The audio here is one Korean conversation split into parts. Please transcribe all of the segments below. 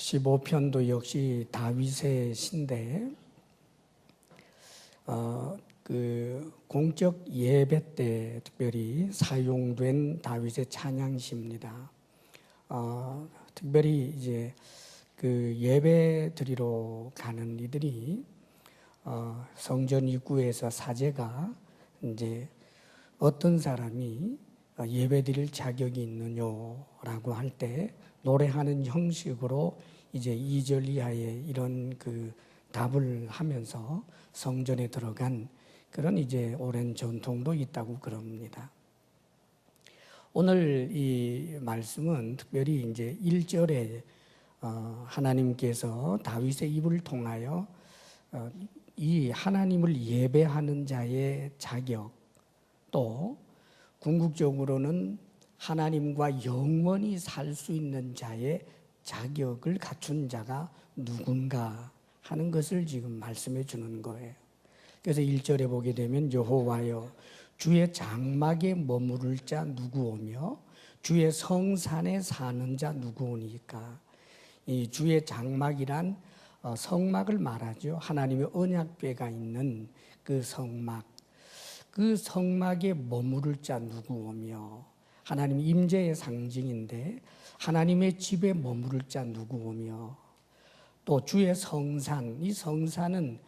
15편도 역시 다윗의 시인데 그 공적 예배 때 특별히 사용된 다윗의 찬양시입니다. 특별히 이제 그 예배 드리러 가는 이들이 성전 입구에서 사제가 이제 어떤 사람이 예배 드릴 자격이 있느냐라고 할 때 노래하는 형식으로 이제 2절 이하에 이런 그 답을 하면서 성전에 들어간 그런 이제 오랜 전통도 있다고 그럽니다. 오늘 이 말씀은 특별히 이제 1절에 하나님께서 다윗의 입을 통하여 이 하나님을 예배하는 자의 자격, 또 궁극적으로는 하나님과 영원히 살 수 있는 자의 자격을 갖춘 자가 누군가 하는 것을 지금 말씀해 주는 거예요. 그래서 1절에 보게 되면 여호와여 주의 장막에 머무를 자 누구오며 주의 성산에 사는 자 누구오니까. 이 주의 장막이란 성막을 말하죠. 하나님의 언약궤가 있는 그 성막, 그 성막에 머무를 자 누구오며, 하나님의 임재의 상징인데 하나님의 집에 머무를 자 누구오며, 또 주의 성산, 이 성산은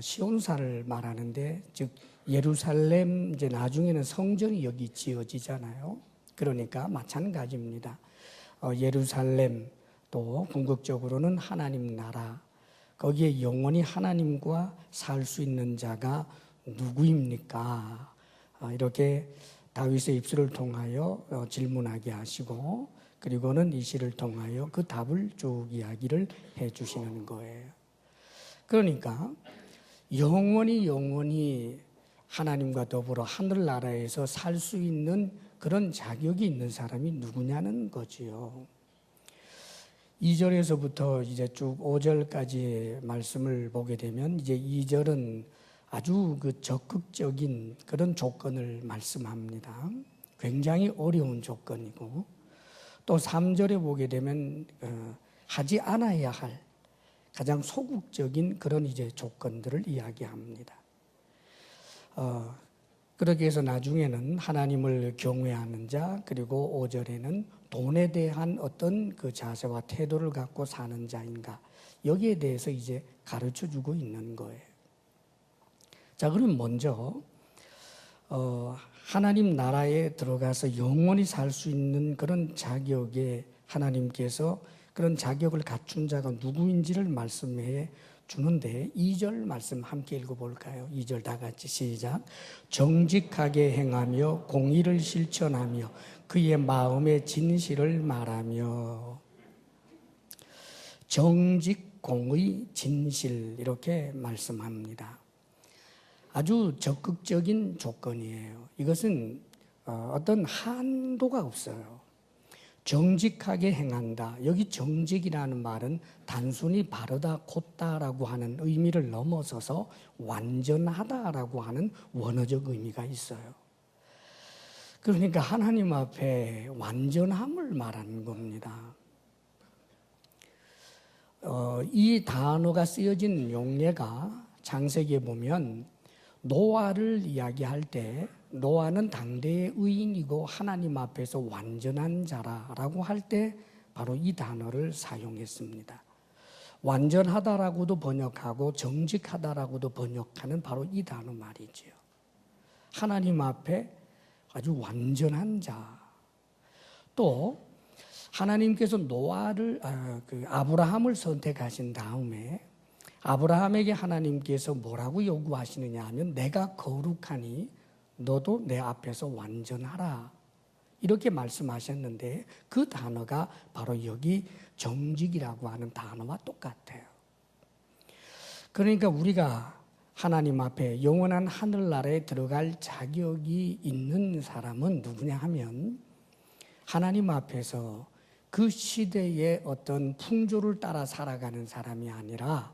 시온산을 말하는데 즉 예루살렘, 이제 나중에는 성전이 여기 지어지잖아요. 그러니까 마찬가지입니다. 예루살렘, 또 궁극적으로는 하나님 나라, 거기에 영원히 하나님과 살 수 있는 자가 누구입니까? 이렇게 다윗의 입술을 통하여 질문하게 하시고, 그리고는 이 시를 통하여 그 답을 쭉 이야기를 해 주시는 거예요. 그러니까 영원히 하나님과 더불어 하늘나라에서 살 수 있는 그런 자격이 있는 사람이 누구냐는 거지요. 2절에서부터 이제 쭉 5절까지의 말씀을 보게 되면 이제 2절은 아주 그 적극적인 그런 조건을 말씀합니다. 굉장히 어려운 조건이고, 또 3절에 보게 되면 하지 않아야 할 가장 소극적인 그런 이제 조건들을 이야기합니다. 그렇게 해서 나중에는 하나님을 경외하는 자, 그리고 5절에는 돈에 대한 어떤 그 자세와 태도를 갖고 사는 자인가, 여기에 대해서 이제 가르쳐 주고 있는 거예요. 자, 그럼 먼저 하나님 나라에 들어가서 영원히 살 수 있는 그런 자격에 하나님께서 그런 자격을 갖춘 자가 누구인지를 말씀해 주는데 2절 말씀 함께 읽어볼까요? 2절 다 같이 시작. 정직하게 행하며 공의를 실천하며 그의 마음의 진실을 말하며. 정직, 공의, 진실, 이렇게 말씀합니다. 아주 적극적인 조건이에요. 이것은 어떤 한도가 없어요. 정직하게 행한다. 여기 정직이라는 말은 단순히 바르다, 곧다라고 하는 의미를 넘어서서 완전하다라고 하는 원어적 의미가 있어요. 그러니까 하나님 앞에 완전함을 말하는 겁니다. 이 단어가 쓰여진 용례가 창세기에 보면 노아를 이야기할 때 노아는 당대의 의인이고 하나님 앞에서 완전한 자라라고 할 때 바로 이 단어를 사용했습니다. 완전하다라고도 번역하고 정직하다라고도 번역하는 바로 이 단어 말이지요. 하나님 앞에 아주 완전한 자. 또 하나님께서 노아를 아브라함을 선택하신 다음에 아브라함에게 하나님께서 뭐라고 요구하시느냐 하면 내가 거룩하니 너도 내 앞에서 완전하라, 이렇게 말씀하셨는데 그 단어가 바로 여기 정직이라고 하는 단어와 똑같아요. 그러니까 우리가 하나님 앞에 영원한 하늘나라에 들어갈 자격이 있는 사람은 누구냐 하면 하나님 앞에서 그 시대의 어떤 풍조를 따라 살아가는 사람이 아니라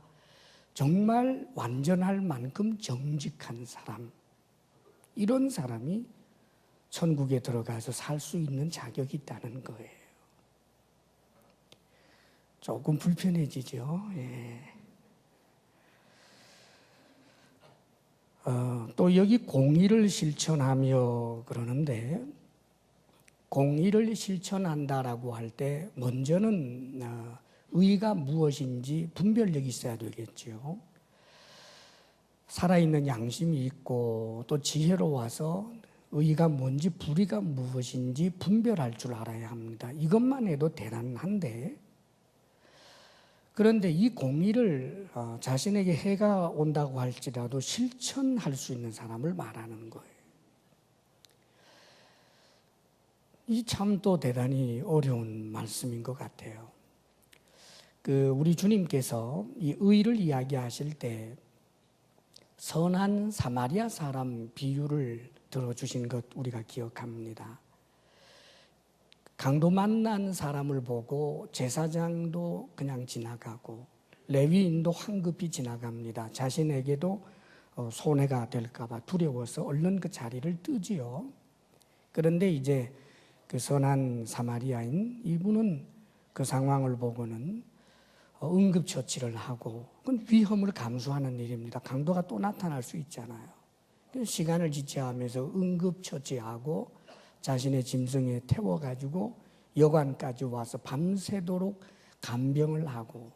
정말 완전할 만큼 정직한 사람, 이런 사람이 천국에 들어가서 살 수 있는 자격이 있다는 거예요. 조금 불편해지죠. 예. 또 여기 공의를 실천하며 그러는데, 공의를 실천한다라고 할 때 먼저는 의가 무엇인지 분별력이 있어야 되겠죠. 살아있는 양심이 있고 또 지혜로워서 의가 뭔지 불의가 무엇인지 분별할 줄 알아야 합니다. 이것만 해도 대단한데, 그런데 이 공의를 자신에게 해가 온다고 할지라도 실천할 수 있는 사람을 말하는 거예요. 이 참 또 대단히 어려운 말씀인 것 같아요. 우리 주님께서 이 의를 이야기하실 때 선한 사마리아 사람 비유를 들어주신 것 우리가 기억합니다. 강도 만난 사람을 보고 제사장도 그냥 지나가고 레위인도 황급히 지나갑니다. 자신에게도 손해가 될까 봐 두려워서 얼른 그 자리를 뜨지요. 그런데 이제 그 선한 사마리아인 이분은 그 상황을 보고는 응급처치를 하고, 그건 위험을 감수하는 일입니다. 강도가 또 나타날 수 있잖아요. 시간을 지체하면서 응급처치하고 자신의 짐승에 태워가지고 여관까지 와서 밤새도록 간병을 하고,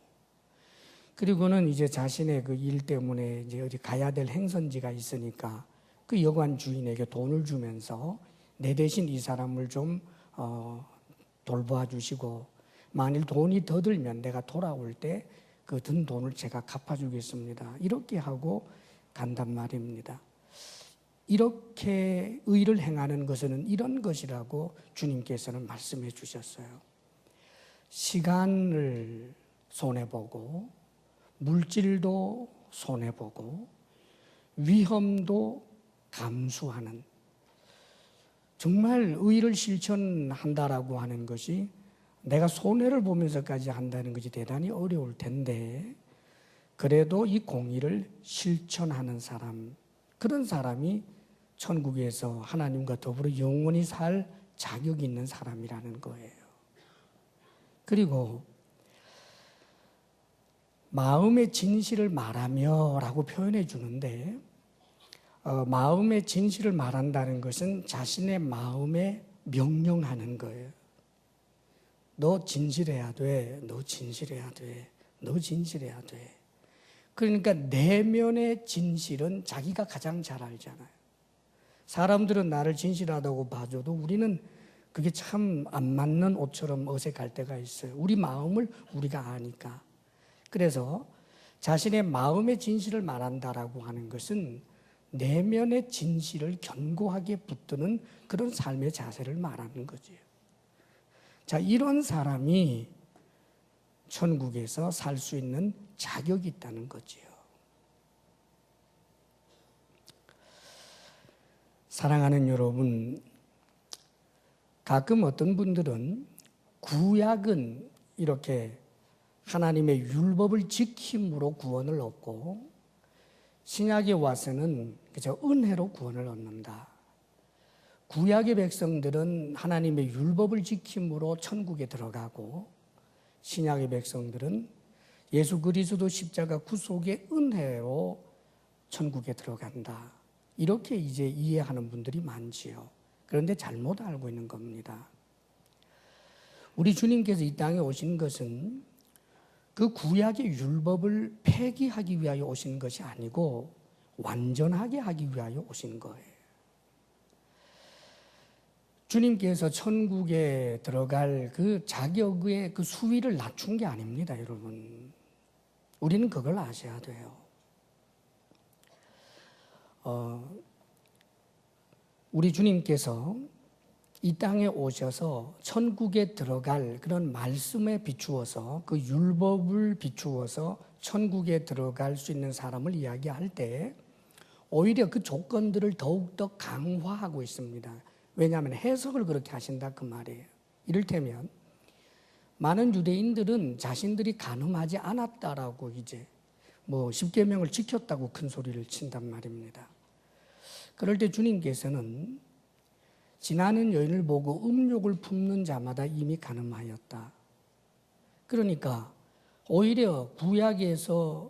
그리고는 이제 자신의 그 일 때문에 이제 어디 가야 될 행선지가 있으니까 그 여관 주인에게 돈을 주면서 내 대신 이 사람을 좀 돌보아 주시고, 만일 돈이 더 들면 내가 돌아올 때 그 든 돈을 제가 갚아주겠습니다. 이렇게 하고 간단 말입니다. 이렇게 의를 행하는 것은 이런 것이라고 주님께서는 말씀해 주셨어요. 시간을 손해보고 물질도 손해보고 위험도 감수하는, 정말 의를 실천한다라고 하는 것이 내가 손해를 보면서까지 한다는 것이 대단히 어려울 텐데, 그래도 이 공의를 실천하는 사람, 그런 사람이 천국에서 하나님과 더불어 영원히 살 자격이 있는 사람이라는 거예요. 그리고 마음의 진실을 말하며 라고 표현해 주는데, 마음의 진실을 말한다는 것은 자신의 마음에 명령하는 거예요. 너 진실해야 돼. 너 진실해야 돼. 너 진실해야 돼. 그러니까 내면의 진실은 자기가 가장 잘 알잖아요. 사람들은 나를 진실하다고 봐줘도 우리는 그게 참 안 맞는 옷처럼 어색할 때가 있어요. 우리 마음을 우리가 아니까. 그래서 자신의 마음의 진실을 말한다라고 하는 것은 내면의 진실을 견고하게 붙드는 그런 삶의 자세를 말하는 거지요. 자, 이런 사람이 천국에서 살 수 있는 자격이 있다는 거지요. 사랑하는 여러분, 가끔 어떤 분들은 구약은 이렇게 하나님의 율법을 지킴으로 구원을 얻고 신약에 와서는 그저 은혜로 구원을 얻는다. 구약의 백성들은 하나님의 율법을 지킴으로 천국에 들어가고 신약의 백성들은 예수 그리스도 십자가 구속의 은혜로 천국에 들어간다. 이렇게 이제 이해하는 분들이 많지요. 그런데 잘못 알고 있는 겁니다. 우리 주님께서 이 땅에 오신 것은 그 구약의 율법을 폐기하기 위하여 오신 것이 아니고 완전하게 하기 위하여 오신 거예요. 주님께서 천국에 들어갈 그 자격의 그 수위를 낮춘 게 아닙니다, 여러분. 우리는 그걸 아셔야 돼요. 우리 주님께서 이 땅에 오셔서 천국에 들어갈 그런 말씀에 비추어서, 그 율법을 비추어서 천국에 들어갈 수 있는 사람을 이야기할 때 오히려 그 조건들을 더욱더 강화하고 있습니다. 왜냐하면 해석을 그렇게 하신다 그 말이에요. 이를테면 많은 유대인들은 자신들이 간음하지 않았다라고 이제 십계명을 지켰다고 큰 소리를 친단 말입니다. 그럴 때 주님께서는 지나는 여인을 보고 음욕을 품는 자마다 이미 간음하였다. 그러니까 오히려 구약에서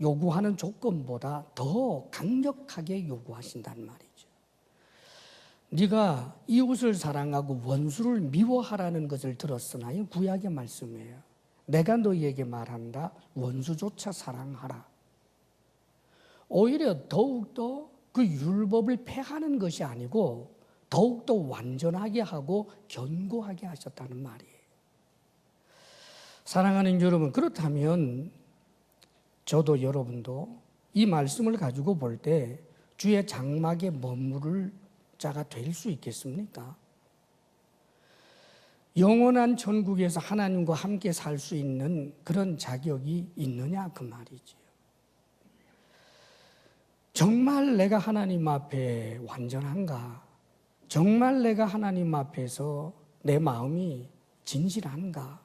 요구하는 조건보다 더 강력하게 요구하신단 말이죠. 네가 이웃을 사랑하고 원수를 미워하라는 것을 들었으나 구약의 말씀이에요. 내가 너희에게 말한다. 원수조차 사랑하라. 오히려 더욱더 그 율법을 폐하는 것이 아니고 더욱더 완전하게 하고 견고하게 하셨다는 말이에요. 사랑하는 여러분, 그렇다면 저도 여러분도 이 말씀을 가지고 볼 때 주의 장막에 머무를 자가 될 수 있겠습니까? 영원한 천국에서 하나님과 함께 살 수 있는 그런 자격이 있느냐 그 말이지요. 정말 내가 하나님 앞에 완전한가? 정말 내가 하나님 앞에서 내 마음이 진실한가?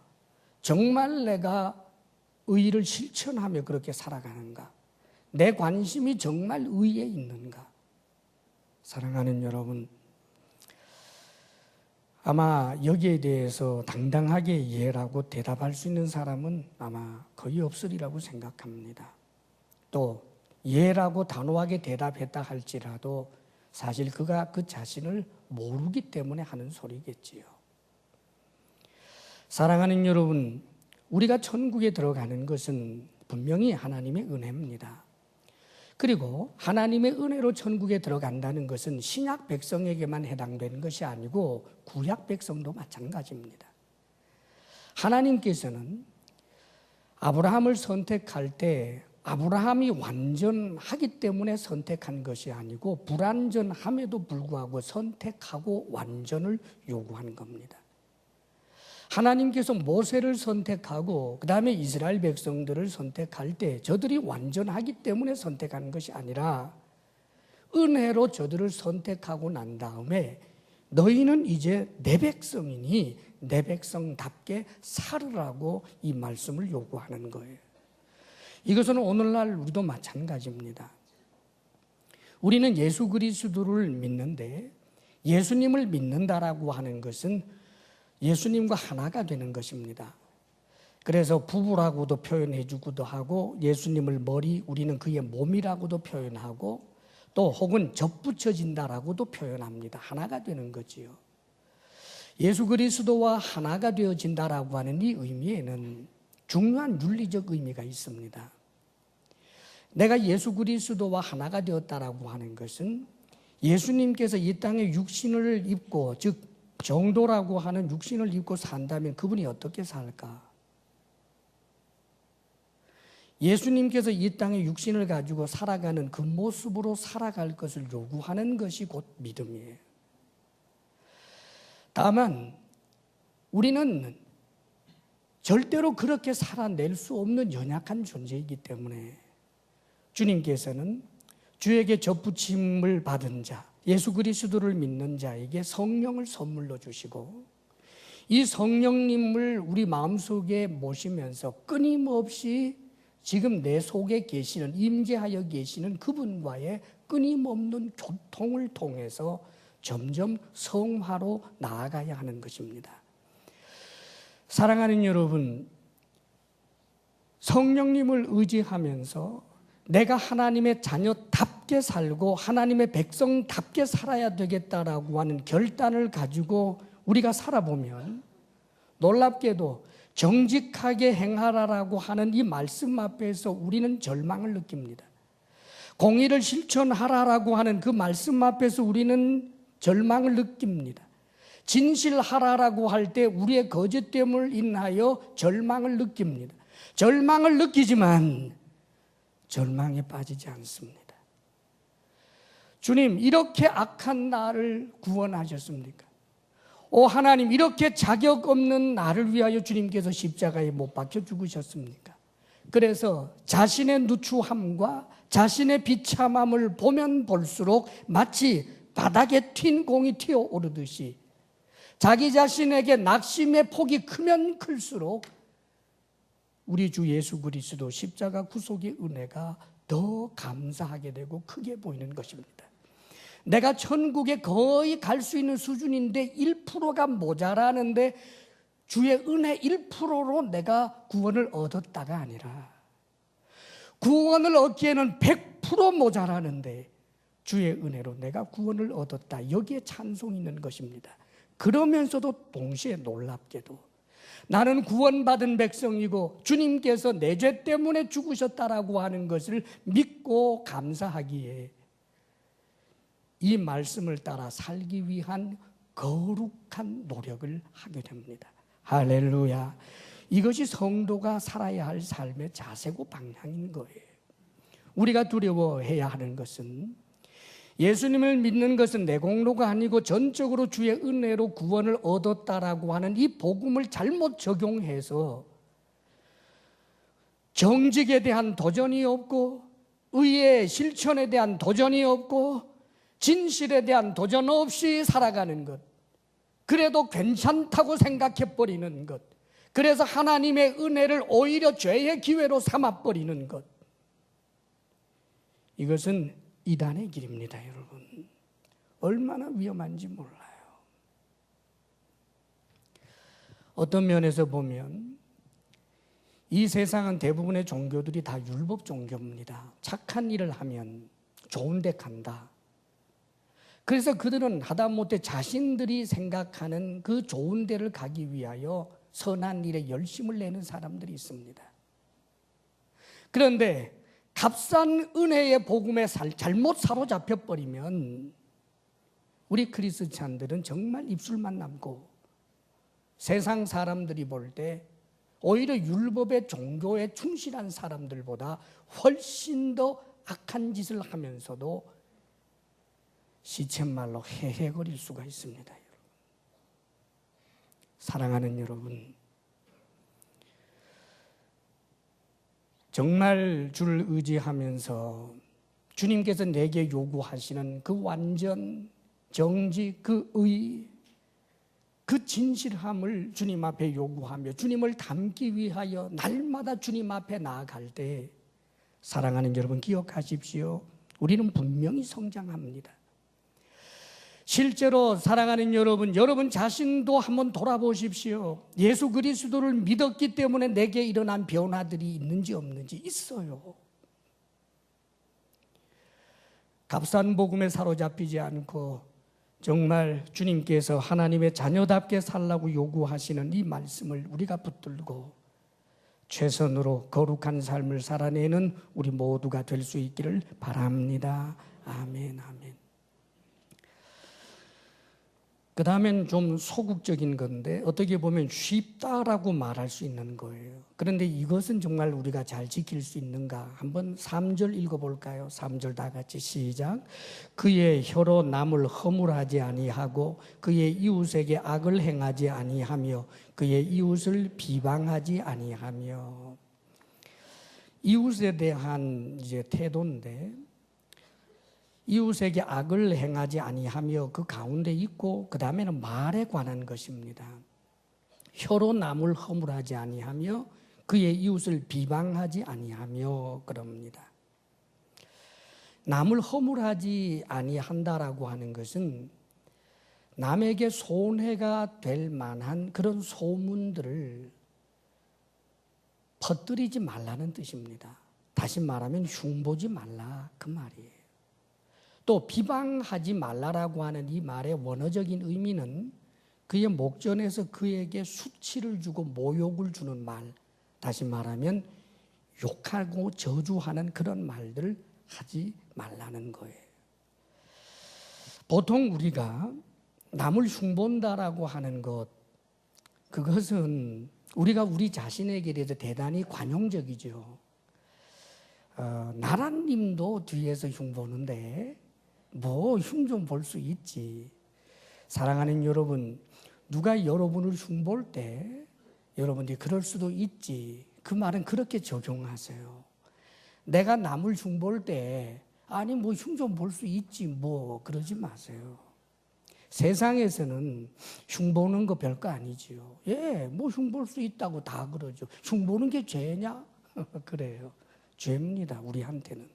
정말 내가 의를 실천하며 그렇게 살아가는가? 내 관심이 정말 의에 있는가? 사랑하는 여러분, 아마 여기에 대해서 당당하게 예라고 대답할 수 있는 사람은 아마 거의 없으리라고 생각합니다. 또 예라고 단호하게 대답했다 할지라도 사실 그가 그 자신을 모르기 때문에 하는 소리겠지요. 사랑하는 여러분, 우리가 천국에 들어가는 것은 분명히 하나님의 은혜입니다. 그리고 하나님의 은혜로 천국에 들어간다는 것은 신약 백성에게만 해당되는 것이 아니고 구약 백성도 마찬가지입니다. 하나님께서는 아브라함을 선택할 때 아브라함이 완전하기 때문에 선택한 것이 아니고 불완전함에도 불구하고 선택하고 완전을 요구하는 겁니다. 하나님께서 모세를 선택하고 그 다음에 이스라엘 백성들을 선택할 때 저들이 완전하기 때문에 선택하는 것이 아니라 은혜로 저들을 선택하고 난 다음에 너희는 이제 내 백성이니 내 백성답게 살으라고 이 말씀을 요구하는 거예요. 이것은 오늘날 우리도 마찬가지입니다. 우리는 예수 그리스도를 믿는데 예수님을 믿는다라고 하는 것은 예수님과 하나가 되는 것입니다. 그래서 부부라고도 표현해 주기도 하고 예수님을 머리, 우리는 그의 몸이라고도 표현하고 또 혹은 접붙여진다라고도 표현합니다. 하나가 되는 거지요. 예수 그리스도와 하나가 되어진다라고 하는 이 의미에는 중요한 윤리적 의미가 있습니다. 내가 예수 그리스도와 하나가 되었다라고 하는 것은 예수님께서 이 땅에 육신을 입고 즉 정도라고 하는 육신을 입고 산다면 그분이 어떻게 살까? 예수님께서 이 땅에 육신을 가지고 살아가는 그 모습으로 살아갈 것을 요구하는 것이 곧 믿음이에요. 다만 우리는 절대로 그렇게 살아낼 수 없는 연약한 존재이기 때문에 주님께서는 주에게 접붙임을 받은 자, 예수 그리스도를 믿는 자에게 성령을 선물로 주시고 이 성령님을 우리 마음속에 모시면서 끊임없이 지금 내 속에 계시는 임재하여 계시는 그분과의 끊임없는 교통을 통해서 점점 성화로 나아가야 하는 것입니다. 사랑하는 여러분, 성령님을 의지하면서 내가 하나님의 자녀답게 살고 하나님의 백성답게 살아야 되겠다라고 하는 결단을 가지고 우리가 살아보면 놀랍게도 정직하게 행하라라고 하는 이 말씀 앞에서 우리는 절망을 느낍니다. 공의를 실천하라라고 하는 그 말씀 앞에서 우리는 절망을 느낍니다. 진실하라라고 할 때 우리의 거짓됨을 인하여 절망을 느낍니다. 절망을 느끼지만 절망에 빠지지 않습니다. 주님, 이렇게 악한 나를 구원하셨습니까? 오 하나님, 이렇게 자격 없는 나를 위하여 주님께서 십자가에 못 박혀 죽으셨습니까? 그래서 자신의 누추함과 자신의 비참함을 보면 볼수록 마치 바닥에 튄 공이 튀어오르듯이 자기 자신에게 낙심의 폭이 크면 클수록 우리 주 예수 그리스도 십자가 구속의 은혜가 더 감사하게 되고 크게 보이는 것입니다. 내가 천국에 거의 갈 수 있는 수준인데 1%가 모자라는데 주의 은혜 1%로 내가 구원을 얻었다가 아니라 구원을 얻기에는 100% 모자라는데 주의 은혜로 내가 구원을 얻었다. 여기에 찬송이 있는 것입니다. 그러면서도 동시에 놀랍게도 나는 구원받은 백성이고 주님께서 내 죄 때문에 죽으셨다라고 하는 것을 믿고 감사하기에 이 말씀을 따라 살기 위한 거룩한 노력을 하게 됩니다. 할렐루야. 이것이 성도가 살아야 할 삶의 자세고 방향인 거예요. 우리가 두려워해야 하는 것은 예수님을 믿는 것은 내 공로가 아니고 전적으로 주의 은혜로 구원을 얻었다라고 하는 이 복음을 잘못 적용해서 정직에 대한 도전이 없고 의의 실천에 대한 도전이 없고 진실에 대한 도전 없이 살아가는 것, 그래도 괜찮다고 생각해버리는 것, 그래서 하나님의 은혜를 오히려 죄의 기회로 삼아버리는 것, 이것은 이단의 길입니다. 여러분, 얼마나 위험한지 몰라요. 어떤 면에서 보면 이 세상은 대부분의 종교들이 다 율법 종교입니다. 착한 일을 하면 좋은 데 간다. 그래서 그들은 하다못해 자신들이 생각하는 그 좋은 데를 가기 위하여 선한 일에 열심을 내는 사람들이 있습니다. 그런데 값싼 은혜의 복음에 잘못 사로잡혀 버리면 우리 크리스찬들은 정말 입술만 남고 세상 사람들이 볼 때 오히려 율법의 종교에 충실한 사람들보다 훨씬 더 악한 짓을 하면서도 시쳇말로 헤헤거릴 수가 있습니다. 여러분. 사랑하는 여러분, 정말 주를 의지하면서 주님께서 내게 요구하시는 그 완전, 정직, 그 의, 그 진실함을 주님 앞에 요구하며 주님을 닮기 위하여 날마다 주님 앞에 나아갈 때, 사랑하는 여러분 기억하십시오. 우리는 분명히 성장합니다. 실제로 사랑하는 여러분, 여러분 자신도 한번 돌아보십시오. 예수 그리스도를 믿었기 때문에 내게 일어난 변화들이 있는지 없는지 있어요. 값싼 복음에 사로잡히지 않고 정말 주님께서 하나님의 자녀답게 살라고 요구하시는 이 말씀을 우리가 붙들고 최선으로 거룩한 삶을 살아내는 우리 모두가 될 수 있기를 바랍니다. 아멘, 아멘. 그 다음엔 좀 소극적인 건데 어떻게 보면 쉽다라고 말할 수 있는 거예요. 그런데 이것은 정말 우리가 잘 지킬 수 있는가? 한번 3절 읽어볼까요? 3절 다 같이 시작. 그의 혀로 남을 허물하지 아니하고 그의 이웃에게 악을 행하지 아니하며 그의 이웃을 비방하지 아니하며. 이웃에 대한 이제 태도인데 이웃에게 악을 행하지 아니하며 그 가운데 있고 그 다음에는 말에 관한 것입니다. 혀로 남을 허물하지 아니하며 그의 이웃을 비방하지 아니하며 그럽니다. 남을 허물하지 아니한다라고 하는 것은 남에게 손해가 될 만한 그런 소문들을 퍼뜨리지 말라는 뜻입니다. 다시 말하면 흉보지 말라 그 말이에요. 또 비방하지 말라라고 하는 이 말의 원어적인 의미는 그의 목전에서 그에게 수치를 주고 모욕을 주는 말, 다시 말하면 욕하고 저주하는 그런 말들을 하지 말라는 거예요. 보통 우리가 남을 흉본다라고 하는 것, 그것은 우리가 우리 자신에게 대해서 대단히 관용적이죠. 나라님도 뒤에서 흉보는데 뭐 흉 좀 볼 수 있지. 사랑하는 여러분, 누가 여러분을 흉볼 때 여러분들이 그럴 수도 있지. 그 말은 그렇게 적용하세요. 내가 남을 흉볼 때 아니 뭐 흉 좀 볼 수 있지 뭐 그러지 마세요. 세상에서는 흉보는 거 별거 아니지요. 예, 뭐 흉볼 수 있다고 다 그러죠. 흉보는 게 죄냐? 그래요. 죄입니다. 우리한테는.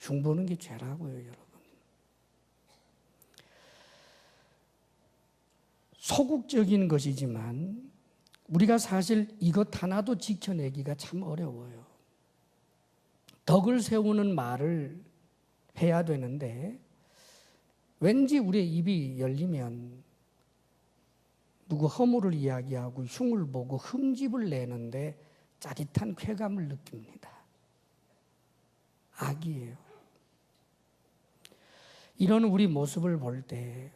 흉보는 게 죄라고요, 여러분. 소극적인 것이지만 우리가 사실 이것 하나도 지켜내기가 참 어려워요. 덕을 세우는 말을 해야 되는데 왠지 우리의 입이 열리면 누구 허물을 이야기하고 흉을 보고 흠집을 내는데 짜릿한 쾌감을 느낍니다. 악이에요. 이런 우리 모습을 볼 때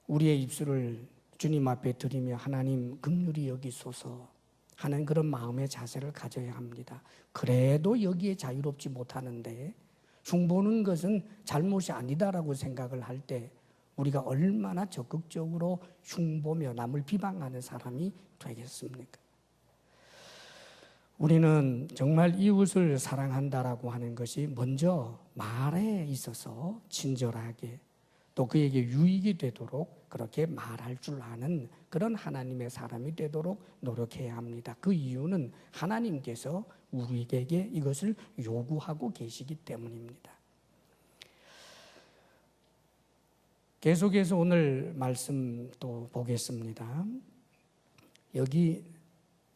우리의 입술을 주님 앞에 드리며 하나님 긍휼히 여기소서 하는 그런 마음의 자세를 가져야 합니다. 그래도 여기에 자유롭지 못하는데 흉보는 것은 잘못이 아니다라고 생각을 할 때 우리가 얼마나 적극적으로 흉보며 남을 비방하는 사람이 되겠습니까? 우리는 정말 이웃을 사랑한다라고 하는 것이 먼저 말에 있어서 친절하게 또 그에게 유익이 되도록 그렇게 말할 줄 아는 그런 하나님의 사람이 되도록 노력해야 합니다. 그 이유는 하나님께서 우리에게 이것을 요구하고 계시기 때문입니다. 계속해서 오늘 말씀 또 보겠습니다. 여기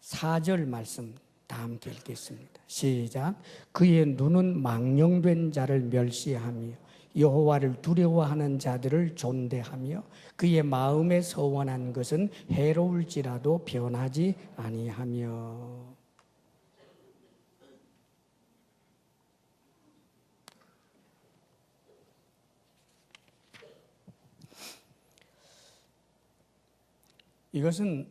4절 말씀 다 함께 읽겠습니다. 시작. 그의 눈은 망령된 자를 멸시하며 여호와를 두려워하는 자들을 존대하며 그의 마음에 서원한 것은 해로울지라도 변하지 아니하며. 이것은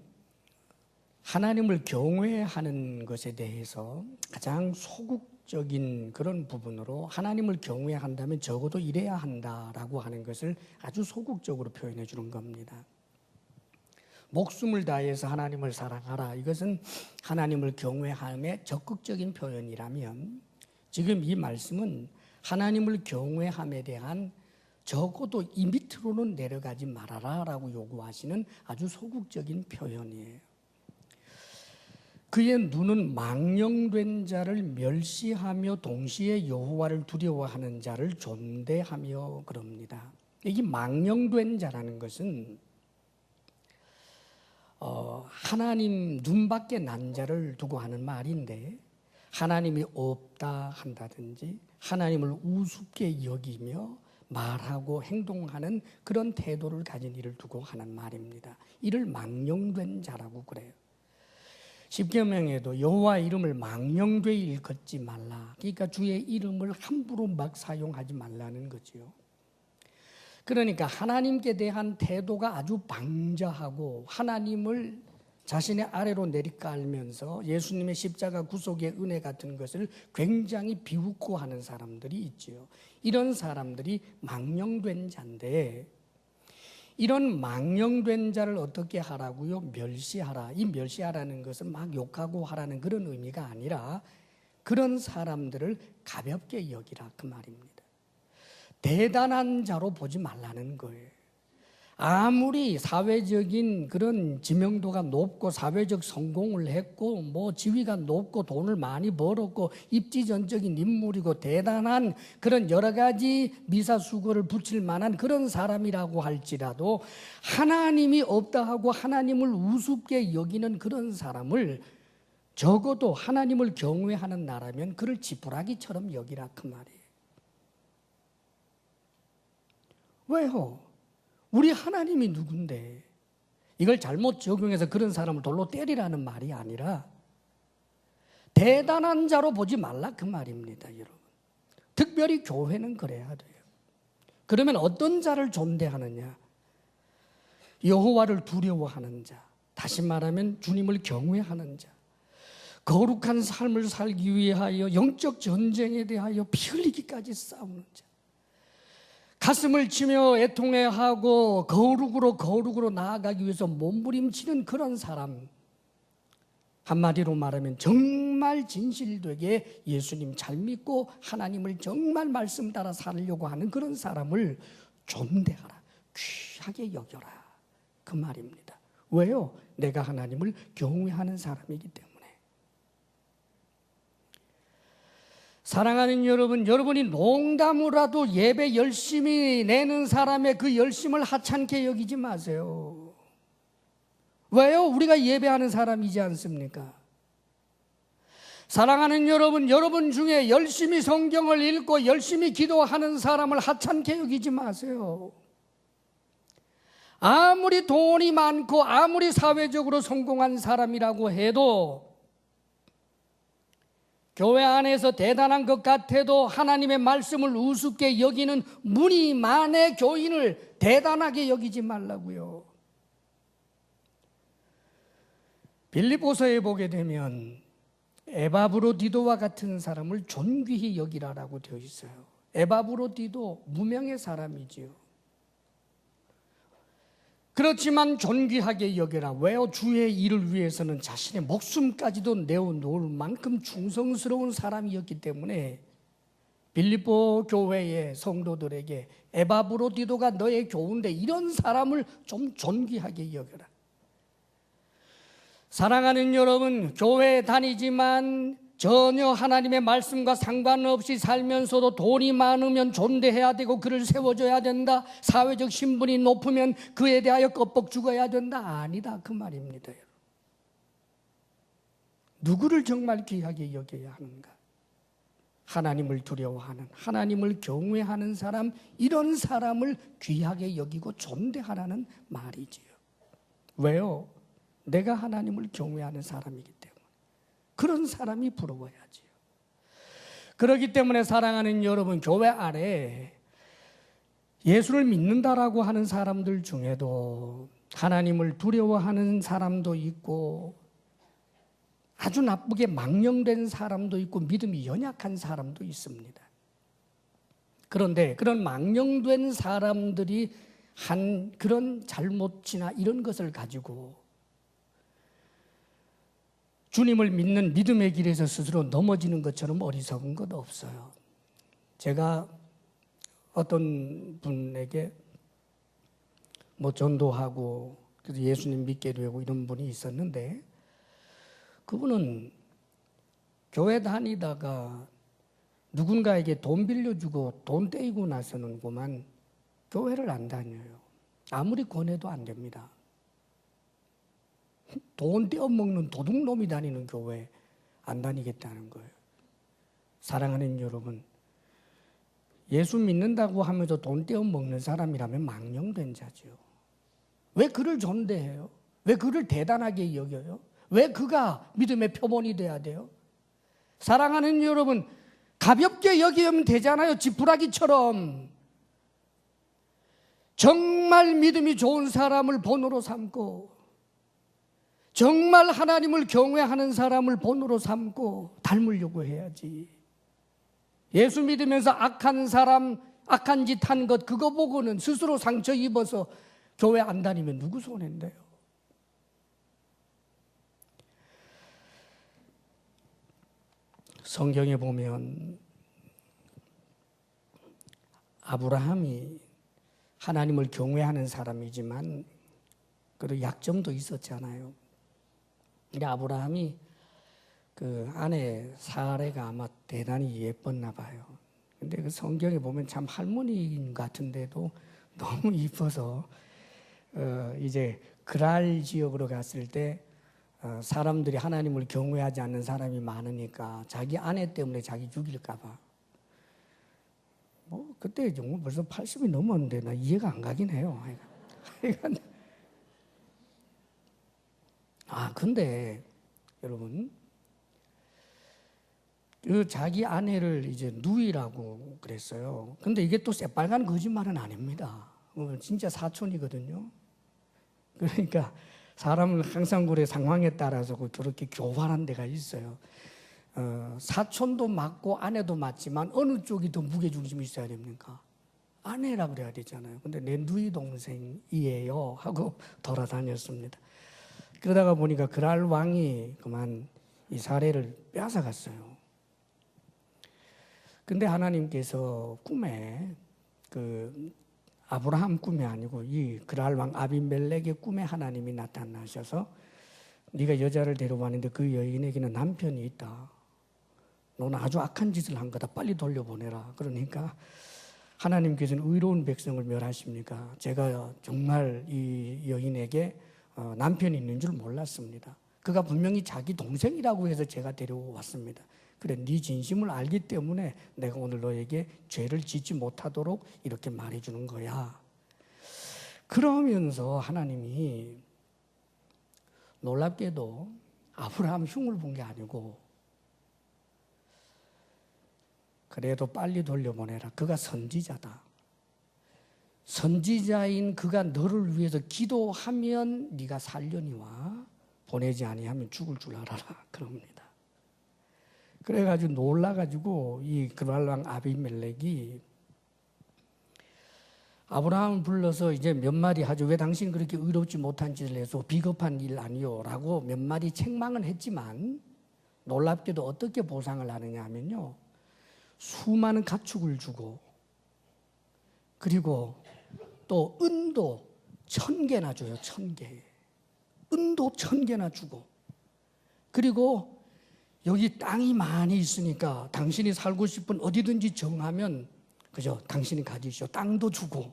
하나님을 경외하는 것에 대해서 가장 소극적인 그런 부분으로 하나님을 경외한다면 적어도 이래야 한다라고 하는 것을 아주 소극적으로 표현해 주는 겁니다. 목숨을 다해서 하나님을 사랑하라. 이것은 하나님을 경외함의 적극적인 표현이라면 지금 이 말씀은 하나님을 경외함에 대한 적어도 이 밑으로는 내려가지 말아라 라고 요구하시는 아주 소극적인 표현이에요. 그의 눈은 망령된 자를 멸시하며 동시에 여호와를 두려워하는 자를 존대하며 그럽니다. 이 망령된 자라는 것은 하나님 눈밖에 난 자를 두고 하는 말인데 하나님이 없다 한다든지 하나님을 우습게 여기며 말하고 행동하는 그런 태도를 가진 이를 두고 하는 말입니다. 이를 망령된 자라고 그래요. 십계명에도 여호와 이름을 망령되이 일컫지 말라. 그러니까 주의 이름을 함부로 막 사용하지 말라는 거죠. 그러니까 하나님께 대한 태도가 아주 방자하고 하나님을 자신의 아래로 내리깔면서 예수님의 십자가 구속의 은혜 같은 것을 굉장히 비웃고 하는 사람들이 있지요. 이런 사람들이 망령된 자인데 이런 망령된 자를 어떻게 하라고요? 멸시하라. 이 멸시하라는 것은 막 욕하고 하라는 그런 의미가 아니라 그런 사람들을 가볍게 여기라 그 말입니다. 대단한 자로 보지 말라는 거예요. 아무리 사회적인 그런 지명도가 높고 사회적 성공을 했고 뭐 지위가 높고 돈을 많이 벌었고 입지전적인 인물이고 대단한 그런 여러 가지 미사수고를 붙일 만한 그런 사람이라고 할지라도 하나님이 없다 하고 하나님을 우습게 여기는 그런 사람을 적어도 하나님을 경외하는 나라면 그를 지푸라기처럼 여기라 그 말이에요. 왜요? 우리 하나님이 누군데 이걸 잘못 적용해서 그런 사람을 돌로 때리라는 말이 아니라 대단한 자로 보지 말라 그 말입니다. 여러분, 특별히 교회는 그래야 돼요. 그러면 어떤 자를 존대하느냐? 여호와를 두려워하는 자, 다시 말하면 주님을 경외하는 자, 거룩한 삶을 살기 위하여 영적 전쟁에 대하여 피 흘리기까지 싸우는 자, 가슴을 치며 애통해하고 거룩으로 나아가기 위해서 몸부림치는 그런 사람, 한마디로 말하면 정말 진실되게 예수님 잘 믿고 하나님을 정말 말씀 따라 살려고 하는 그런 사람을 존대하라, 귀하게 여겨라 그 말입니다. 왜요? 내가 하나님을 경외하는 사람이기 때문에. 사랑하는 여러분, 여러분이 농담으로라도 예배 열심히 내는 사람의 그 열심을 하찮게 여기지 마세요. 왜요? 우리가 예배하는 사람이지 않습니까? 사랑하는 여러분, 여러분 중에 열심히 성경을 읽고 열심히 기도하는 사람을 하찮게 여기지 마세요. 아무리 돈이 많고 아무리 사회적으로 성공한 사람이라고 해도 교회 안에서 대단한 것 같아도 하나님의 말씀을 우습게 여기는 무리 만의 교인을 대단하게 여기지 말라고요. 빌립보서에 보게 되면 에바브로디도와 같은 사람을 존귀히 여기라라고 되어 있어요. 에바브로디도 무명의 사람이지요. 그렇지만 존귀하게 여겨라. 왜요? 주의 일을 위해서는 자신의 목숨까지도 내어놓을 만큼 충성스러운 사람이었기 때문에 빌립보 교회의 성도들에게 에바브로디도가 너의 교우인데 이런 사람을 좀 존귀하게 여겨라. 사랑하는 여러분, 교회에 다니지만 전혀 하나님의 말씀과 상관없이 살면서도 돈이 많으면 존대해야 되고 그를 세워줘야 된다. 사회적 신분이 높으면 그에 대하여 껍벅 죽어야 된다. 아니다, 그 말입니다. 누구를 정말 귀하게 여겨야 하는가? 하나님을 두려워하는, 하나님을 경외하는 사람, 이런 사람을 귀하게 여기고 존대하라는 말이지요. 왜요? 내가 하나님을 경외하는 사람이기 때문에. 그런 사람이 부러워야지요. 그렇기 때문에 사랑하는 여러분, 교회 안에 예수를 믿는다라고 하는 사람들 중에도 하나님을 두려워하는 사람도 있고 아주 나쁘게 망령된 사람도 있고 믿음이 연약한 사람도 있습니다. 그런데 그런 망령된 사람들이 한 그런 잘못이나 이런 것을 가지고 주님을 믿는 믿음의 길에서 스스로 넘어지는 것처럼 어리석은 것 없어요. 제가 어떤 분에게 전도하고 그래서 예수님 믿게 되고 이런 분이 있었는데 그분은 교회 다니다가 누군가에게 돈 빌려주고 돈 떼이고 나서는 그만 교회를 안 다녀요. 아무리 권해도 안 됩니다. 돈 떼어먹는 도둑놈이 다니는 교회 안 다니겠다는 거예요. 사랑하는 여러분, 예수 믿는다고 하면서 돈 떼어먹는 사람이라면 망령된 자죠. 왜 그를 존대해요? 왜 그를 대단하게 여겨요? 왜 그가 믿음의 표본이 돼야 돼요? 사랑하는 여러분, 가볍게 여기면 되잖아요. 지푸라기처럼. 정말 믿음이 좋은 사람을 본으로 삼고 정말 하나님을 경외하는 사람을 본으로 삼고 닮으려고 해야지. 예수 믿으면서 악한 사람, 악한 짓 한 것 그거 보고는 스스로 상처 입어서 교회 안 다니면 누구 손해인데요? 성경에 보면 아브라함이 하나님을 경외하는 사람이지만 그리고 약점도 있었잖아요. 근데 아브라함이 그 아내 사레가 아마 대단히 예뻤나 봐요. 근데 그 성경에 보면 참 할머니 같은데도 너무 이뻐서 이제 그랄 지역으로 갔을 때 사람들이 하나님을 경외하지 않는 사람이 많으니까 자기 아내 때문에 자기 죽일까 봐. 그때 정말 벌써 80이 넘었는데 나 이해가 안 가긴 해요. 근데 여러분, 그 자기 아내를 이제 누이라고 그랬어요. 근데 이게 또 새빨간 거짓말은 아닙니다. 진짜 사촌이거든요. 그러니까 사람은 항상 그래 상황에 따라서 그렇게 교활한 데가 있어요. 사촌도 맞고 아내도 맞지만 어느 쪽이 더 무게중심이 있어야 됩니까? 아내라 그래야 되잖아요. 근데 내 누이 동생이에요 하고 돌아다녔습니다. 그러다가 보니까 그랄 왕이 그만 이 사례를 빼앗아갔어요. 근데 하나님께서 꿈에 아브라함 꿈이 아니고 이 그랄 왕 아비멜렉의 꿈에 하나님이 나타나셔서 네가 여자를 데려왔는데 그 여인에게는 남편이 있다. 너는 아주 악한 짓을 한 거다. 빨리 돌려보내라. 그러니까 하나님께서는 의로운 백성을 멸하십니까? 제가 정말 이 여인에게 남편이 있는 줄 몰랐습니다. 그가 분명히 자기 동생이라고 해서 제가 데려왔습니다. 그래, 네 진심을 알기 때문에 내가 오늘 너에게 죄를 짓지 못하도록 이렇게 말해주는 거야. 그러면서 하나님이 놀랍게도 아브라함 흉을 본 게 아니고 그래도 빨리 돌려보내라. 그가 선지자다. 선지자인 그가 너를 위해서 기도하면 네가 살려니와 보내지 아니하면 죽을 줄 알아라. 그럽니다. 그래가지고 놀라가지고 이 그랄왕 아비멜렉이 아브라함을 불러서 이제 몇 마디 하죠. 왜 당신 그렇게 의롭지 못한 짓을 해서 비겁한 일 아니요? 라고 몇 마디 책망은 했지만 놀랍게도 어떻게 보상을 하느냐 하면요. 수많은 가축을 주고 그리고 또 은도 1000개나 줘요. 1000개. 은도 1000개나 주고 그리고 여기 땅이 많이 있으니까 당신이 살고 싶은 어디든지 정하면 그죠? 당신이 가지시오. 땅도 주고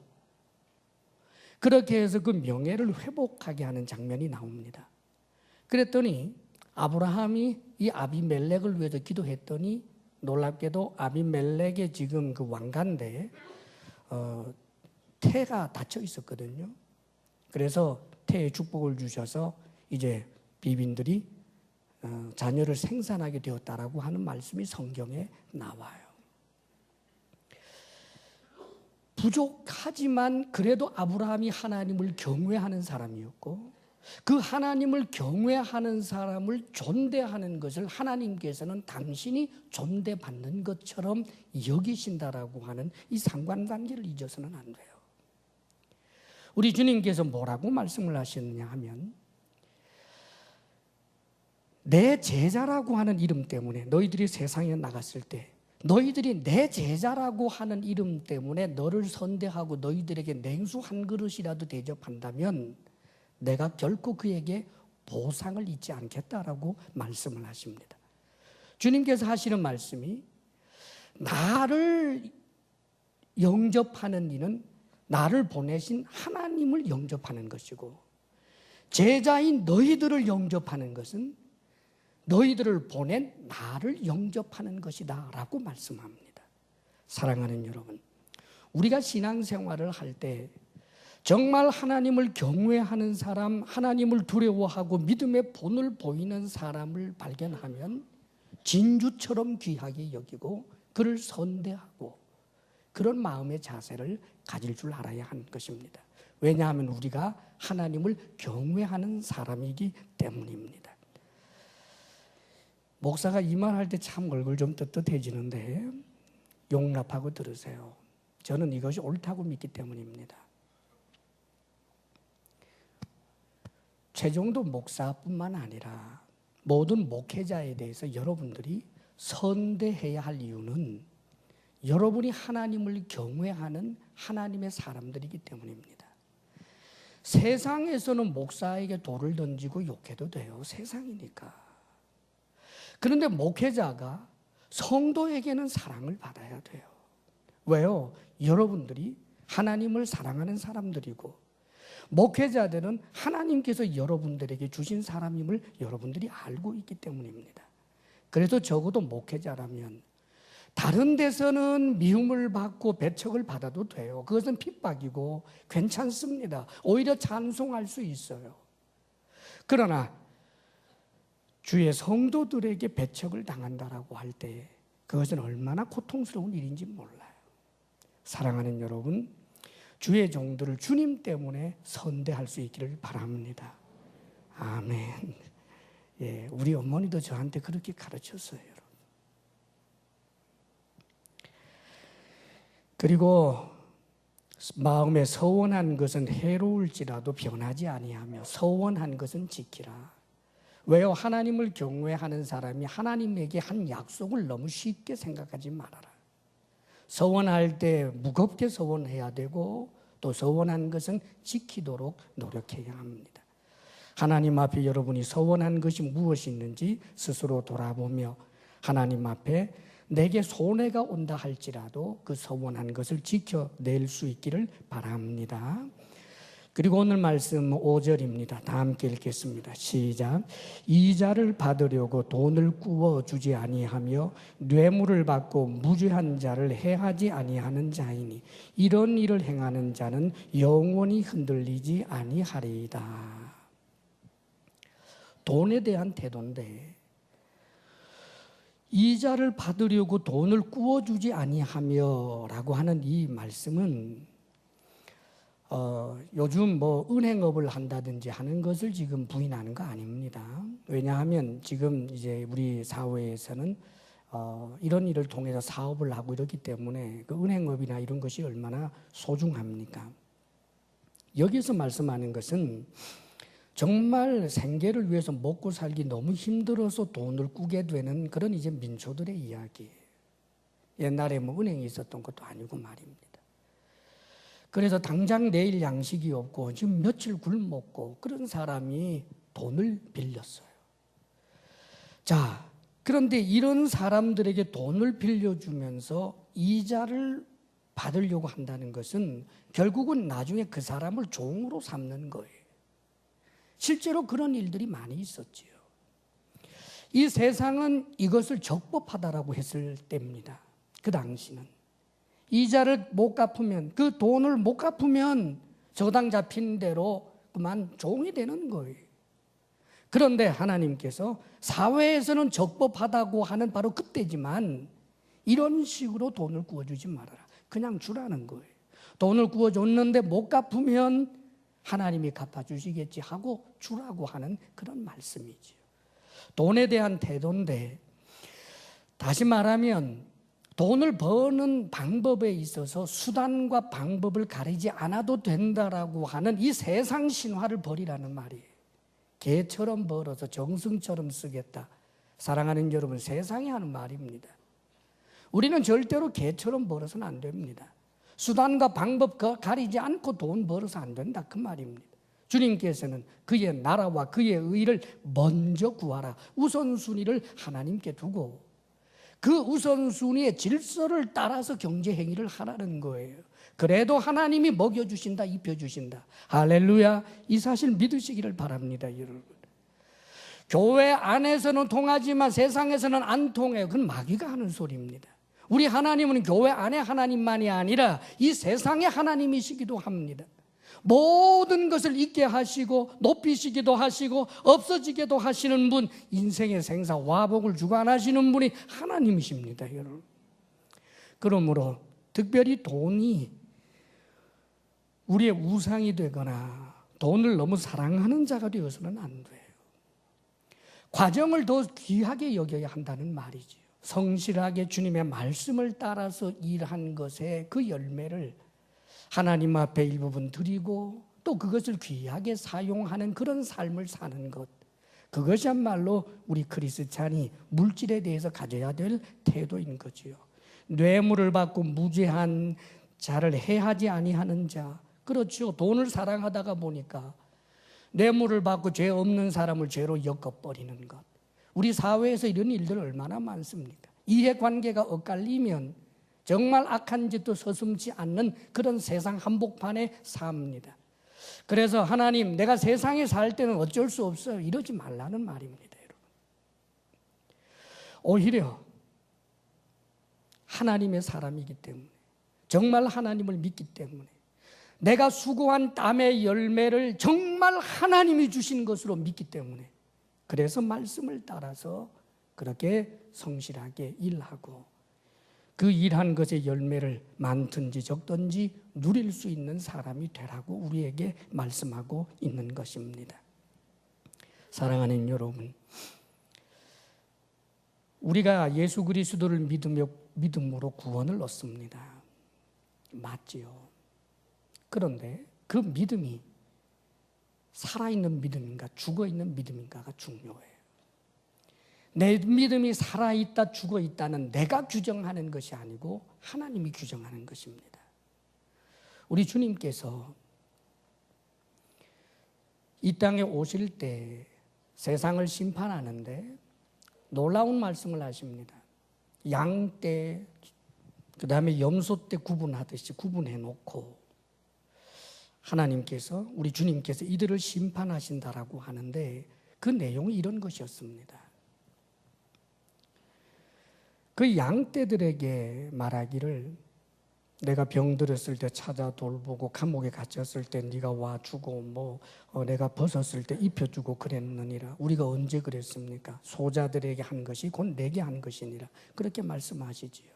그렇게 해서 그 명예를 회복하게 하는 장면이 나옵니다. 그랬더니 아브라함이 이 아비멜렉을 위해서 기도했더니 놀랍게도 아비멜렉의 지금 그 왕관대에 태가 닫혀 있었거든요. 그래서 태에 축복을 주셔서 이제 비빈들이 자녀를 생산하게 되었다라고 하는 말씀이 성경에 나와요. 부족하지만 그래도 아브라함이 하나님을 경외하는 사람이었고 그 하나님을 경외하는 사람을 존대하는 것을 하나님께서는 당신이 존대받는 것처럼 여기신다라고 하는 이 상관관계를 잊어서는 안 돼요. 우리 주님께서 뭐라고 말씀을 하셨느냐 하면 내 제자라고 하는 이름 때문에 너희들이 세상에 나갔을 때 너희들이 내 제자라고 하는 이름 때문에 너를 선대하고 너희들에게 냉수 한 그릇이라도 대접한다면 내가 결코 그에게 보상을 잊지 않겠다라고 말씀을 하십니다. 주님께서 하시는 말씀이 나를 영접하는 이는 나를 보내신 하나님을 영접하는 것이고 제자인 너희들을 영접하는 것은 너희들을 보낸 나를 영접하는 것이다 라고 말씀합니다. 사랑하는 여러분, 우리가 신앙생활을 할 때 정말 하나님을 경외하는 사람, 하나님을 두려워하고 믿음의 본을 보이는 사람을 발견하면 진주처럼 귀하게 여기고 그를 선대하고 그런 마음의 자세를 가질 줄 알아야 하는 것입니다. 왜냐하면 우리가 하나님을 경외하는 사람이기 때문입니다. 목사가 이 말 할 때 참 얼굴 좀 떳떳해지는데 용납하고 들으세요. 저는 이것이 옳다고 믿기 때문입니다. 최종도 목사뿐만 아니라 모든 목회자에 대해서 여러분들이 선대해야 할 이유는 여러분이 하나님을 경외하는 하나님의 사람들이기 때문입니다. 세상에서는 목사에게 돌을 던지고 욕해도 돼요. 세상이니까. 그런데 목회자가 성도에게는 사랑을 받아야 돼요. 왜요? 여러분들이 하나님을 사랑하는 사람들이고 목회자들은 하나님께서 여러분들에게 주신 사람임을 여러분들이 알고 있기 때문입니다. 그래서 적어도 목회자라면 다른 데서는 미움을 받고 배척을 받아도 돼요. 그것은 핍박이고 괜찮습니다. 오히려 찬송할 수 있어요. 그러나 주의 성도들에게 배척을 당한다라고 할 때 그것은 얼마나 고통스러운 일인지 몰라요. 사랑하는 여러분, 주의 종들을 주님 때문에 선대할 수 있기를 바랍니다. 아멘. 예, 우리 어머니도 저한테 그렇게 가르쳤어요, 여러분. 그리고 마음에 서원한 것은 해로울지라도 변하지 아니하며 서원한 것은 지키라. 왜요? 하나님을 경외하는 사람이 하나님에게 한 약속을 너무 쉽게 생각하지 말아라. 서원할 때 무겁게 서원해야 되고 또 서원한 것은 지키도록 노력해야 합니다. 하나님 앞에 여러분이 서원한 것이 무엇이 있는지 스스로 돌아보며 하나님 앞에 내게 손해가 온다 할지라도 그 서원한 것을 지켜낼 수 있기를 바랍니다. 그리고 오늘 말씀 5절입니다. 다 함께 읽겠습니다. 시작. 이자를 받으려고 돈을 꾸어주지 아니하며 뇌물을 받고 무죄한 자를 해하지 아니하는 자이니 이런 일을 행하는 자는 영원히 흔들리지 아니하리이다. 돈에 대한 태도인데, 이자를 받으려고 돈을 꾸어주지 아니하며 라고 하는 이 말씀은 요즘 뭐 은행업을 한다든지 하는 것을 지금 부인하는 거 아닙니다. 왜냐하면 지금 이제 우리 사회에서는 이런 일을 통해서 사업을 하고 이렇기 때문에 그 은행업이나 이런 것이 얼마나 소중합니까? 여기서 말씀하는 것은 정말 생계를 위해서 먹고 살기 너무 힘들어서 돈을 꾸게 되는 그런 이제 민초들의 이야기. 옛날에 뭐 은행이 있었던 것도 아니고 말입니다. 그래서 당장 내일 양식이 없고 지금 며칠 굶먹고 그런 사람이 돈을 빌렸어요. 자, 그런데 이런 사람들에게 돈을 빌려주면서 이자를 받으려고 한다는 것은 결국은 나중에 그 사람을 종으로 삼는 거예요. 실제로 그런 일들이 많이 있었지요. 이 세상은 이것을 적법하다라고 했을 때입니다. 그 당시는. 이자를 못 갚으면, 그 돈을 못 갚으면 저당 잡힌 대로 그만 종이 되는 거예요. 그런데 하나님께서 사회에서는 적법하다고 하는 바로 그때지만 이런 식으로 돈을 구워주지 말아라. 그냥 주라는 거예요. 돈을 구워줬는데 못 갚으면 하나님이 갚아주시겠지 하고 주라고 하는 그런 말씀이지요. 돈에 대한 태도인데, 다시 말하면 돈을 버는 방법에 있어서 수단과 방법을 가리지 않아도 된다라고 하는 이 세상 신화를 버리라는 말이에요. 개처럼 벌어서 정승처럼 쓰겠다. 사랑하는 여러분, 세상이 하는 말입니다. 우리는 절대로 개처럼 벌어서는 안 됩니다. 수단과 방법 가리지 않고 돈 벌어서 안 된다, 그 말입니다. 주님께서는 그의 나라와 그의 의를 먼저 구하라. 우선순위를 하나님께 두고 그 우선순위의 질서를 따라서 경제행위를 하라는 거예요. 그래도 하나님이 먹여주신다, 입혀주신다. 할렐루야. 이 사실 믿으시기를 바랍니다, 여러분. 교회 안에서는 통하지만 세상에서는 안 통해요. 그건 마귀가 하는 소리입니다. 우리 하나님은 교회 안에 하나님만이 아니라 이 세상의 하나님이시기도 합니다. 모든 것을 있게 하시고 높이시기도 하시고 없어지게도 하시는 분, 인생의 생사 화복을 주관하시는 분이 하나님이십니다, 여러분. 그러므로 특별히 돈이 우리의 우상이 되거나 돈을 너무 사랑하는 자가 되어서는 안 돼요. 과정을 더 귀하게 여겨야 한다는 말이지요. 성실하게 주님의 말씀을 따라서 일한 것의 그 열매를 하나님 앞에 일부분 드리고 또 그것을 귀하게 사용하는 그런 삶을 사는 것, 그것이야말로 우리 크리스찬이 물질에 대해서 가져야 될 태도인 거지요. 뇌물을 받고 무죄한 자를 해하지 아니하는 자, 그렇죠. 돈을 사랑하다가 보니까 뇌물을 받고 죄 없는 사람을 죄로 엮어버리는 것. 우리 사회에서 이런 일들 얼마나 많습니까? 이해관계가 엇갈리면 정말 악한 짓도 서슴지 않는 그런 세상 한복판에 삽니다. 그래서 하나님, 내가 세상에 살 때는 어쩔 수 없어요, 이러지 말라는 말입니다, 여러분. 오히려 하나님의 사람이기 때문에, 정말 하나님을 믿기 때문에 내가 수고한 땀의 열매를 정말 하나님이 주신 것으로 믿기 때문에, 그래서 말씀을 따라서 그렇게 성실하게 일하고 그 일한 것의 열매를 많든지 적든지 누릴 수 있는 사람이 되라고 우리에게 말씀하고 있는 것입니다. 사랑하는 여러분, 우리가 예수 그리스도를 믿음으로 구원을 얻습니다. 맞지요. 그런데 그 믿음이 살아있는 믿음인가 죽어있는 믿음인가가 중요해요. 내 믿음이 살아있다 죽어있다는 내가 규정하는 것이 아니고 하나님이 규정하는 것입니다. 우리 주님께서 이 땅에 오실 때 세상을 심판하는데 놀라운 말씀을 하십니다. 양떼, 그 다음에 염소 떼 구분하듯이 구분해 놓고 하나님께서, 우리 주님께서 이들을 심판하신다라고 하는데 그 내용이 이런 것이었습니다. 그 양떼들에게 말하기를 내가 병들었을 때 찾아 돌보고 감옥에 갇혔을 때 네가 와주고 내가 벗었을 때 입혀주고 그랬느니라. 우리가 언제 그랬습니까? 소자들에게 한 것이 곧 내게 한 것이니라. 그렇게 말씀하시지요.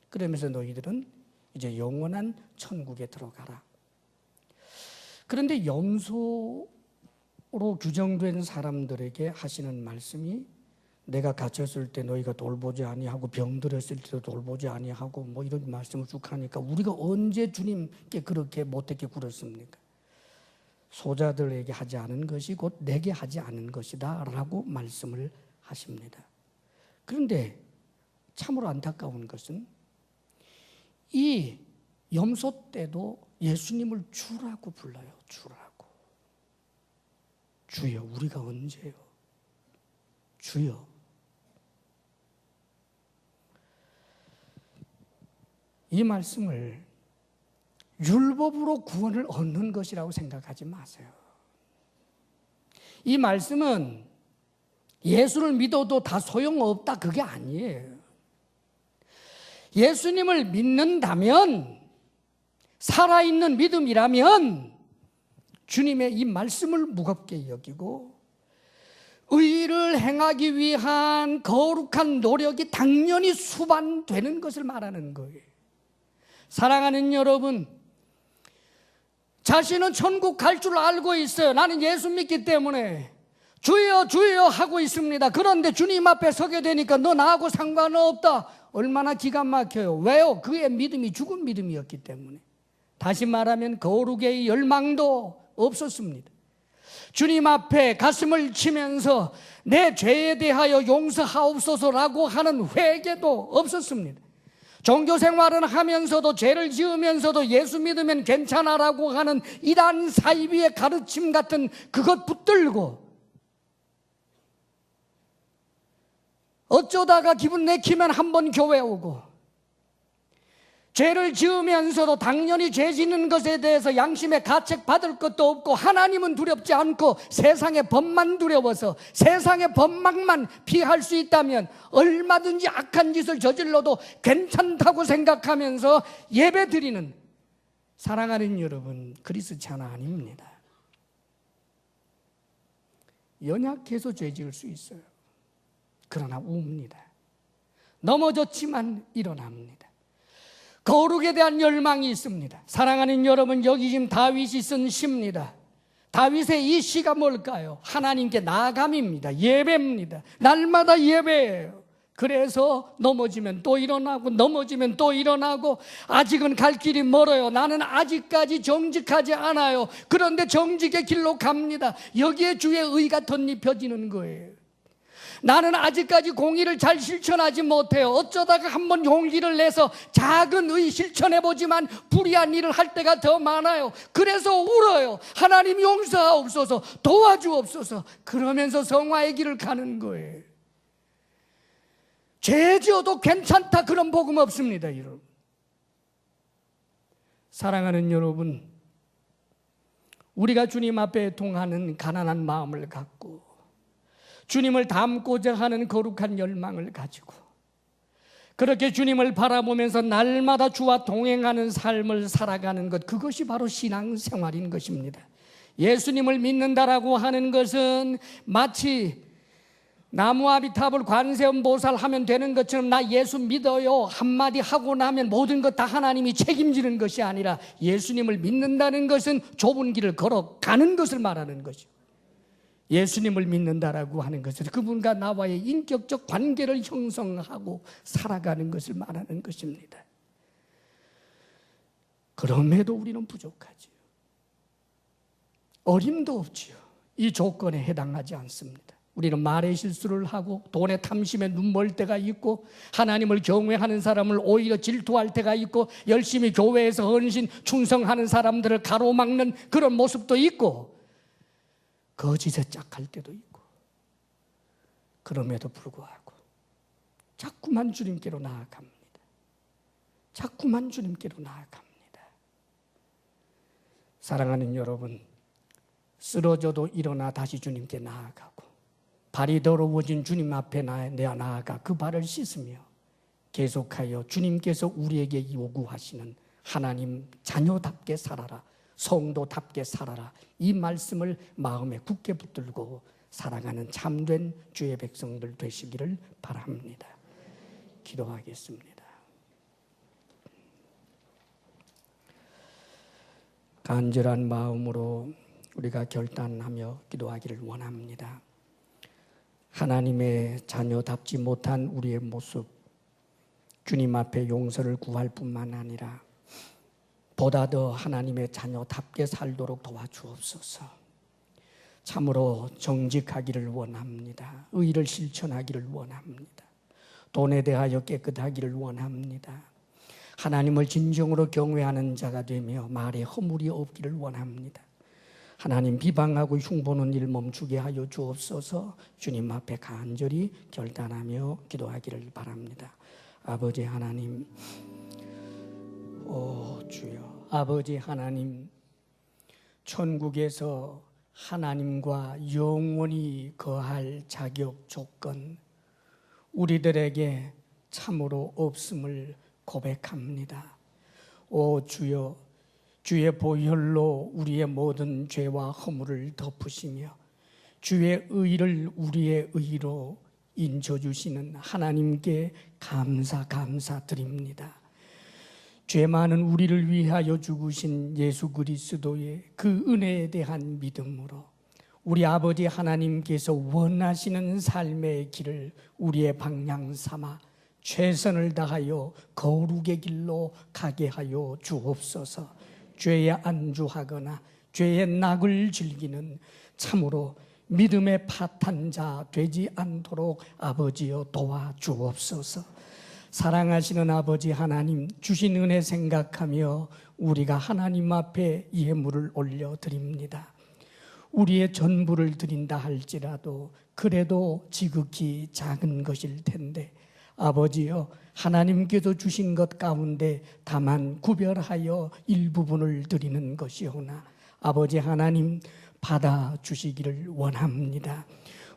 그러면서 너희들은 이제 영원한 천국에 들어가라. 그런데 염소로 규정된 사람들에게 하시는 말씀이 내가 갇혔을 때 너희가 돌보지 아니하고 병들었을 때도 돌보지 아니하고 이런 말씀을 쭉 하니까 우리가 언제 주님께 그렇게 못되게 굴었습니까? 소자들에게 하지 않은 것이 곧 내게 하지 않은 것이다 라고 말씀을 하십니다. 그런데 참으로 안타까운 것은 이 염소 때도 예수님을 주라고 불러요. 주라고. 주여. 우리가 언제요? 주여. 이 말씀을 율법으로 구원을 얻는 것이라고 생각하지 마세요. 이 말씀은 예수를 믿어도 다 소용없다 그게 아니에요. 예수님을 믿는다면, 살아있는 믿음이라면 주님의 이 말씀을 무겁게 여기고 의를 행하기 위한 거룩한 노력이 당연히 수반되는 것을 말하는 거예요. 사랑하는 여러분, 자신은 천국 갈 줄 알고 있어요. 나는 예수 믿기 때문에 주여 주여 하고 있습니다. 그런데 주님 앞에 서게 되니까 너 나하고 상관없다. 얼마나 기가 막혀요. 왜요? 그의 믿음이 죽은 믿음이었기 때문에. 다시 말하면 거룩의 열망도 없었습니다. 주님 앞에 가슴을 치면서 내 죄에 대하여 용서하옵소서라고 하는 회개도 없었습니다. 종교생활은 하면서도 죄를 지으면서도 예수 믿으면 괜찮아라고 하는 이단 사이비의 가르침 같은 그것 붙들고 어쩌다가 기분 내키면 한번 교회 오고 죄를 지으면서도 당연히 죄 짓는 것에 대해서 양심의 가책 받을 것도 없고 하나님은 두렵지 않고 세상의 법만 두려워서 세상의 법망만 피할 수 있다면 얼마든지 악한 짓을 저질러도 괜찮다고 생각하면서 예배 드리는 사랑하는 여러분, 그리스찬 아닙니다. 연약해서 죄 지을 수 있어요. 그러나 웁니다. 넘어졌지만 일어납니다. 거룩에 대한 열망이 있습니다. 사랑하는 여러분, 여기 지금 다윗이 쓴 시입니다. 다윗의 이 시가 뭘까요? 하나님께 나아감입니다. 예배입니다. 날마다 예배예요. 그래서 넘어지면 또 일어나고 넘어지면 또 일어나고 아직은 갈 길이 멀어요. 나는 아직까지 정직하지 않아요. 그런데 정직의 길로 갑니다. 여기에 주의 의가 덧입혀지는 거예요. 나는 아직까지 공의를 잘 실천하지 못해요. 어쩌다가 한번 용기를 내서 작은 의 실천해보지만 불의한 일을 할 때가 더 많아요. 그래서 울어요. 하나님 용서하옵소서, 도와주옵소서. 그러면서 성화의 길을 가는 거예요. 죄 지어도 괜찮다 그런 복음 없습니다, 여러분. 사랑하는 여러분, 우리가 주님 앞에 동하는 가난한 마음을 갖고 주님을 닮고자 하는 거룩한 열망을 가지고 그렇게 주님을 바라보면서 날마다 주와 동행하는 삶을 살아가는 것, 그것이 바로 신앙생활인 것입니다. 예수님을 믿는다라고 하는 것은 마치 나무아비탑을 관세음보살 하면 되는 것처럼 나 예수 믿어요 한마디 하고 나면 모든 것 다 하나님이 책임지는 것이 아니라 예수님을 믿는다는 것은 좁은 길을 걸어가는 것을 말하는 것이죠. 예수님을 믿는다라고 하는 것은 그분과 나와의 인격적 관계를 형성하고 살아가는 것을 말하는 것입니다. 그럼에도 우리는 부족하지요. 어림도 없지요. 이 조건에 해당하지 않습니다. 우리는 말의 실수를 하고 돈의 탐심에 눈멀 때가 있고 하나님을 경외하는 사람을 오히려 질투할 때가 있고 열심히 교회에서 헌신 충성하는 사람들을 가로막는 그런 모습도 있고 거짓에 짝할 때도 있고 그럼에도 불구하고 자꾸만 주님께로 나아갑니다. 자꾸만 주님께로 나아갑니다. 사랑하는 여러분, 쓰러져도 일어나 다시 주님께 나아가고 발이 더러워진 주님 앞에 나아가 그 발을 씻으며 계속하여 주님께서 우리에게 요구하시는 하나님 자녀답게 살아라, 성도답게 살아라, 이 말씀을 마음에 굳게 붙들고 살아가는 참된 주의 백성들 되시기를 바랍니다. 기도하겠습니다. 간절한 마음으로 우리가 결단하며 기도하기를 원합니다. 하나님의 자녀답지 못한 우리의 모습, 주님 앞에 용서를 구할 뿐만 아니라 보다 더 하나님의 자녀답게 살도록 도와주옵소서. 참으로 정직하기를 원합니다. 의를 실천하기를 원합니다. 돈에 대하여 깨끗하기를 원합니다. 하나님을 진정으로 경외하는 자가 되며 말에 허물이 없기를 원합니다. 하나님 비방하고 흉보는 일 멈추게 하여 주옵소서. 주님 앞에 간절히 결단하며 기도하기를 바랍니다. 아버지 하나님, 주여, 아버지 하나님, 천국에서 하나님과 영원히 거할 자격 조건 우리들에게 참으로 없음을 고백합니다. 오 주여, 주의 보혈로 우리의 모든 죄와 허물을 덮으시며 주의 의를 우리의 의로 인쳐주시는 하나님께 감사드립니다. 죄 많은 우리를 위하여 죽으신 예수 그리스도의 그 은혜에 대한 믿음으로 우리 아버지 하나님께서 원하시는 삶의 길을 우리의 방향 삼아 최선을 다하여 거룩의 길로 가게 하여 주옵소서. 죄에 안주하거나 죄의 낙을 즐기는 참으로 믿음의 파탄자 되지 않도록 아버지여 도와주옵소서. 사랑하시는 아버지 하나님, 주신 은혜 생각하며 우리가 하나님 앞에 예물을 올려드립니다. 우리의 전부를 드린다 할지라도 그래도 지극히 작은 것일 텐데 아버지여, 하나님께서 주신 것 가운데 다만 구별하여 일부분을 드리는 것이오나 아버지 하나님 받아주시기를 원합니다.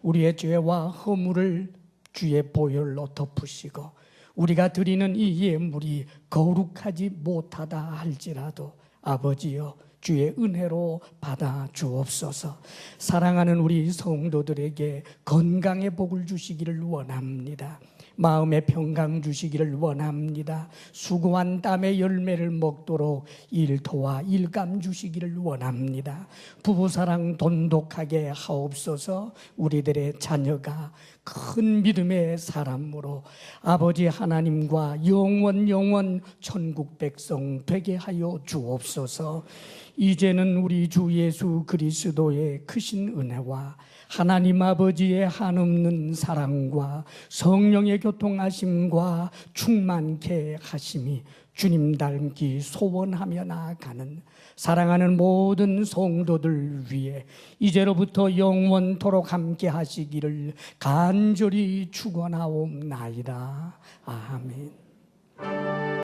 우리의 죄와 허물을 주의 보혈로 덮으시고 우리가 드리는 이 예물이 거룩하지 못하다 할지라도 아버지여 주의 은혜로 받아 주옵소서. 사랑하는 우리 성도들에게 건강의 복을 주시기를 원합니다. 마음의 평강 주시기를 원합니다. 수고한 땀의 열매를 먹도록 일토와 일감 주시기를 원합니다. 부부사랑 돈독하게 하옵소서. 우리들의 자녀가 큰 믿음의 사람으로 아버지 하나님과 영원 천국 백성 되게 하여 주옵소서. 이제는 우리 주 예수 그리스도의 크신 은혜와 하나님 아버지의 한없는 사랑과 성령의 교통하심과 충만케 하심이 주님 닮기 소원하며 나아가는 사랑하는 모든 성도들 위해 이제로부터 영원토록 함께 하시기를 간절히 축원하옵나이다. 아멘.